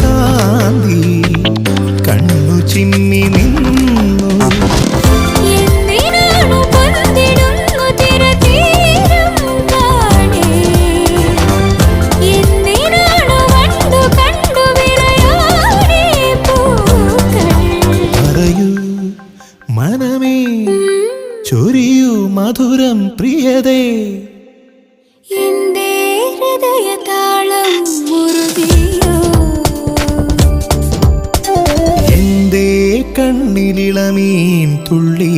കാന്തി കണ്ണു ചിമ്മി നിന്നു. പറയൂ മനമേ, ചൊരിയൂ മധുരം പ്രിയതേ. എന്റെ ഹൃദയതാളം മുറുകിയോ, എന്റെ കണ്ണിലിളമീൻ തുള്ളി